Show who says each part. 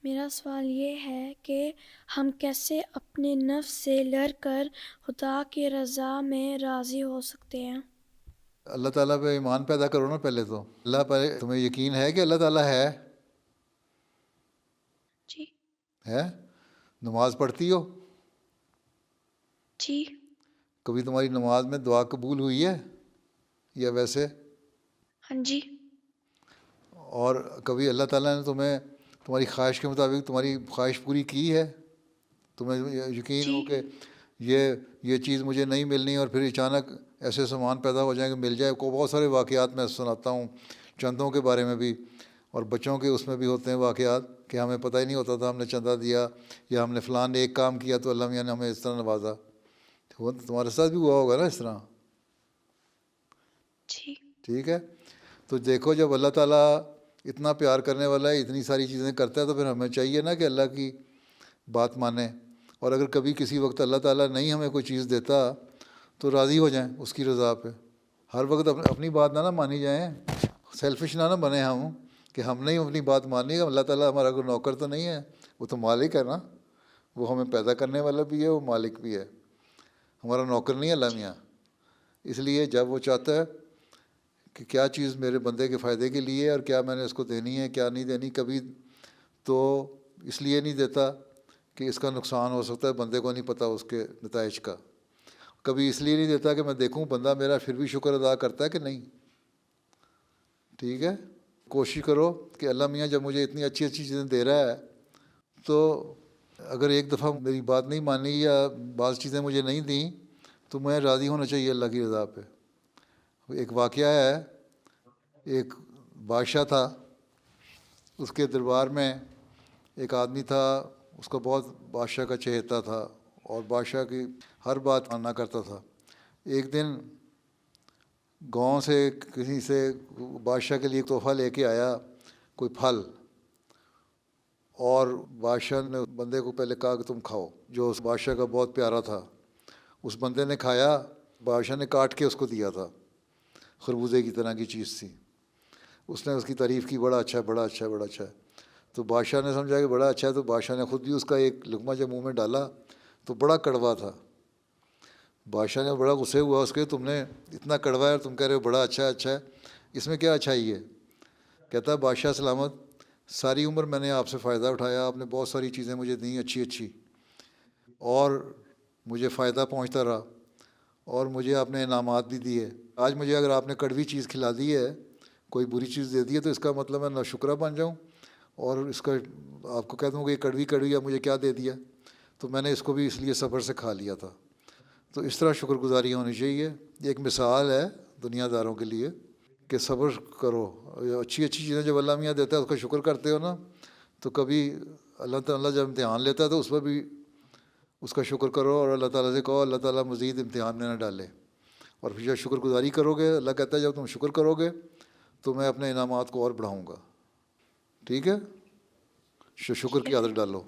Speaker 1: میرا سوال یہ ہے کہ ہم کیسے اپنے نفس سے لڑ کر خدا کی رضا میں راضی ہو سکتے ہیں؟
Speaker 2: اللہ تعالیٰ پہ ایمان پیدا کرو نا پہلے تو. اللہ پر تمہیں یقین ہے کہ اللہ تعالیٰ ہے؟
Speaker 1: جی
Speaker 2: ہے؟ نماز پڑھتی ہو؟
Speaker 1: جی
Speaker 2: کبھی تمہاری نماز میں دعا قبول ہوئی ہے یا ویسے؟
Speaker 1: ہاں جی
Speaker 2: اور کبھی اللہ تعالیٰ نے تمہاری خواہش کے مطابق تمہاری خواہش پوری کی ہے؟ تمہیں یقین
Speaker 1: جی
Speaker 2: ہو کہ یہ چیز مجھے نہیں ملنی اور پھر اچانک ایسے سامان پیدا ہو جائیں کہ مل جائے. کو بہت سارے واقعات میں سناتا ہوں، چندوں کے بارے میں بھی اور بچوں کے اس میں بھی ہوتے ہیں واقعات کہ ہمیں پتہ ہی نہیں ہوتا تھا، ہم نے چندہ دیا یا ہم نے فلان ایک کام کیا تو اللہ میاں نے ہمیں اس طرح نوازا. تمہارے ساتھ بھی ہوا ہوگا نا اس طرح؟
Speaker 1: جی
Speaker 2: ٹھیک ہے. تو دیکھو جب اللہ تعالیٰ اتنا پیار کرنے والا ہے، اتنی ساری چیزیں کرتا ہے، تو پھر ہمیں چاہیے نا کہ اللہ کی بات مانیں. اور اگر کبھی کسی وقت اللہ تعالیٰ نہیں ہمیں کوئی چیز دیتا تو راضی ہو جائیں اس کی رضا پہ. ہر وقت اپنی بات نہ مانی جائیں، سیلفش نہ بنیں ہم کہ ہم نہیں اپنی بات مانی. اللہ تعالیٰ ہمارا کوئی نوکر تو نہیں ہے، وہ تو مالک ہے نا، وہ ہمیں پیدا کرنے والا بھی ہے، وہ مالک بھی ہے، ہمارا نوکر نہیں ہے اللہ میاں. اس لیے جب وہ چاہتا ہے کہ کیا چیز میرے بندے کے فائدے کے لیے اور کیا میں نے اس کو دینی ہے کیا نہیں دینی، کبھی تو اس لیے نہیں دیتا کہ اس کا نقصان ہو سکتا ہے، بندے کو نہیں پتہ اس کے نتائج کا. کبھی اس لیے نہیں دیتا کہ میں دیکھوں بندہ میرا پھر بھی شکر ادا کرتا ہے کہ نہیں. ٹھیک ہے. کوشش کرو کہ اللہ میاں جب مجھے اتنی اچھی اچھی چیزیں دے رہا ہے تو اگر ایک دفعہ میری بات نہیں مانی یا بعض چیزیں مجھے نہیں دیں تو میں راضی ہونا چاہیے اللہ کی رضا پہ. ایک واقعہ ہے، ایک بادشاہ تھا، اس کے دربار میں ایک آدمی تھا، اس کا بہت بادشاہ کا چہیتا تھا اور بادشاہ کی ہر بات مانا کرتا تھا. ایک دن گاؤں سے کسی سے بادشاہ کے لیے ایک تحفہ لے کے آیا، کوئی پھل، اور بادشاہ نے بندے کو پہلے کہا کہ تم کھاؤ، جو اس بادشاہ کا بہت پیارا تھا. اس بندے نے کھایا، بادشاہ نے کاٹ کے اس کو دیا تھا، خربوزے کی طرح کی چیز تھی. اس نے اس کی تعریف کی، بڑا اچھا ہے بڑا اچھا ہے بڑا اچھا ہے. تو بادشاہ نے سمجھا کہ بڑا اچھا ہے، تو بادشاہ نے خود بھی اس کا ایک لقمہ جب منہ میں ڈالا تو بڑا کڑوا تھا. بادشاہ نے بڑا غصے ہوا اس کے، تم نے اتنا کڑوا ہے اور تم کہہ رہے ہو بڑا اچھا ہے اچھا ہے، اس میں کیا اچھائی ہے؟ کہتا ہے بادشاہ سلامت، ساری عمر میں نے آپ سے فائدہ اٹھایا، آپ نے بہت ساری چیزیں مجھے دیں اچھی اچھی اور مجھے فائدہ پہنچتا رہا اور مجھے آپ نے انعامات بھی دیے. آج مجھے اگر آپ نے کڑوی چیز کھلا دی ہے، کوئی بری چیز دے دی ہے، تو اس کا مطلب میں ناشکرہ بن جاؤں اور اس کا آپ کو کہہ دوں کہ یہ کڑوی کڑوی ہے مجھے کیا دے دیا؟ تو میں نے اس کو بھی اس لیے صبر سے کھا لیا تھا. تو اس طرح شکر گزاری ہونی چاہیے. یہ ایک مثال ہے دنیا داروں کے لیے کہ صبر کرو. اچھی اچھی چیزیں جب اللہ میاں دیتا ہے اس کا شکر کرتے ہو نا، تو کبھی اللہ تعالیٰ جب امتحان لیتا ہے تو اس پر بھی اس کا شکر کرو اور اللہ تعالیٰ سے کہو اللہ تعالیٰ مزید امتحان میں نہ ڈالے. اور پھر جب شکر گزاری کرو گے، اللہ کہتا ہے جب تم شکر کرو گے تو میں اپنے انعامات کو اور بڑھاؤں گا. ٹھیک ہے، شکر
Speaker 1: ٹھیک ہے.
Speaker 2: کی عادت ڈالو.